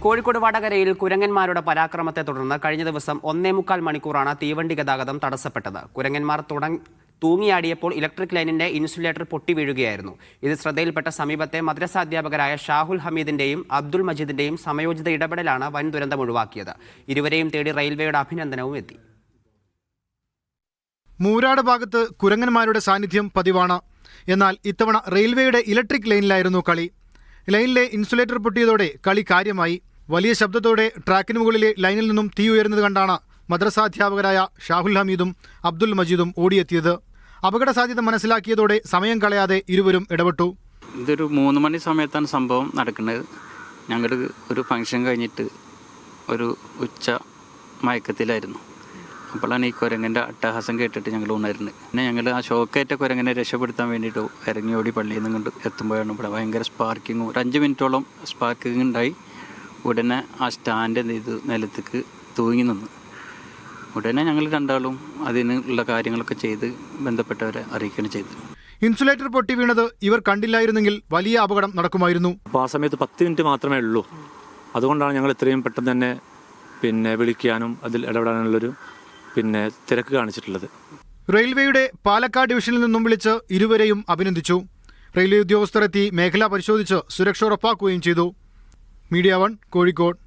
കോഴിക്കോട് വടകരയിൽ കുരങ്ങന്മാരുടെ പരാക്രമത്തെ തുടർന്ന് കഴിഞ്ഞ ദിവസം 1.25 മണിക്കൂറാണ് തീവണ്ടി ഗതാഗതം തടസ്സപ്പെട്ടത്. കുരങ്ങന്മാർ തൂങ്ങിയാടിയപ്പോൾ ഇലക്ട്രിക് ലൈനിന്റെ ഇൻസുലേറ്റർ പൊട്ടി വീഴുകയായിരുന്നു. ഇത് ശ്രദ്ധയിൽപ്പെട്ട സമീപത്തെ മദ്രസാധ്യാപകരായ ഷാഹുൽ ഹമീദിന്റെയും അബ്ദുൽ മജീദിന്റെയും സമയോചിത ഇടപെടലാണ് വൻ ദുരന്തം ഒഴിവാക്കിയത്. ഇരുവരെയും തേടി റെയിൽവേയുടെ അഭിനന്ദനവും എത്തി. മൂരാട് ഭാഗത്ത് കുരങ്ങന്മാരുടെ സാന്നിധ്യം പതിവാണ്. എന്നാൽ ഇത്തവണ റെയിൽവേയുടെ ഇലക്ട്രിക് ലൈനിലായിരുന്നു കളി. ലൈനിലെ ഇൻസുലേറ്റർ പൊട്ടിയതോടെ കളി കാര്യമായി. വലിയ ശബ്ദത്തോടെ ട്രാക്കിന് മുകളിലെ ലൈനിൽ നിന്നും തീ ഉയരുന്നത് കണ്ടാണ് മദ്രസാധ്യാപകരായ ഷാഹുൽ ഹമീദും അബ്ദുൽ മജീദും ഓടിയെത്തിയത്. അപകട സാധ്യത മനസ്സിലാക്കിയതോടെ സമയം കളയാതെ ഇരുവരും ഇടപെട്ടു. ഇതൊരു 3 മണി സമയത്താണ് സംഭവം നടക്കുന്നത്. ഞങ്ങൾ ഒരു ഫംഗ്ഷൻ കഴിഞ്ഞിട്ട് ഒരു ഉച്ച മയക്കത്തിലായിരുന്നു. അപ്പോഴാണ് ഈ കുരങ്ങൻ്റെ അട്ടഹാസം കേട്ടിട്ട് ഞങ്ങൾ ഉണരുന്നത്. പിന്നെ ഞങ്ങൾ ആ ഷോക്കേറ്റ കുരങ്ങനെ രക്ഷപ്പെടുത്താൻ വേണ്ടിയിട്ട് ഇറങ്ങി ഓടി പള്ളിയിൽ നിന്ന് കൊണ്ട് എത്തുമ്പോഴാണ് ഇവിടെ ഭയങ്കര സ്പാർക്കിങ്ങും ഒരു 5 മിനിറ്റോളം സ്പാർക്കിങ് ഉണ്ടായി. ഉടനെ ആ സ്റ്റാൻഡ് ഇത് നിലത്തേക്ക് തൂങ്ങി നിന്ന്. ഉടനെ ഞങ്ങൾ രണ്ടാളും അതിനുള്ള കാര്യങ്ങളൊക്കെ ചെയ്ത് ബന്ധപ്പെട്ടവരെ അറിയിക്കുകയാണ് ചെയ്തത്. ഇൻസുലേറ്റർ പൊട്ടി വീണത് ഇവർ കണ്ടില്ലായിരുന്നെങ്കിൽ വലിയ അപകടം നടക്കുമായിരുന്നു. അപ്പോൾ ആ സമയത്ത് 10 മിനിറ്റ് മാത്രമേ ഉള്ളൂ. അതുകൊണ്ടാണ് ഞങ്ങൾ ഇത്രയും പെട്ടെന്ന് തന്നെ വിളിക്കാനും അതിൽ ഇടപെടാനുള്ളൊരു തിരക്ക് കാണിച്ചിട്ടുള്ളത്. റെയിൽവേയുടെ പാലക്കാട് ഡിവിഷനിൽ നിന്നും വിളിച്ച് ഇരുവരെയും അഭിനന്ദിച്ചു. റെയിൽവേ ഉദ്യോഗസ്ഥരെത്തി മേഖല പരിശോധിച്ച് സുരക്ഷ ഉറപ്പാക്കുകയും ചെയ്തു. മീഡിയ 1 കോഴിക്കോട്.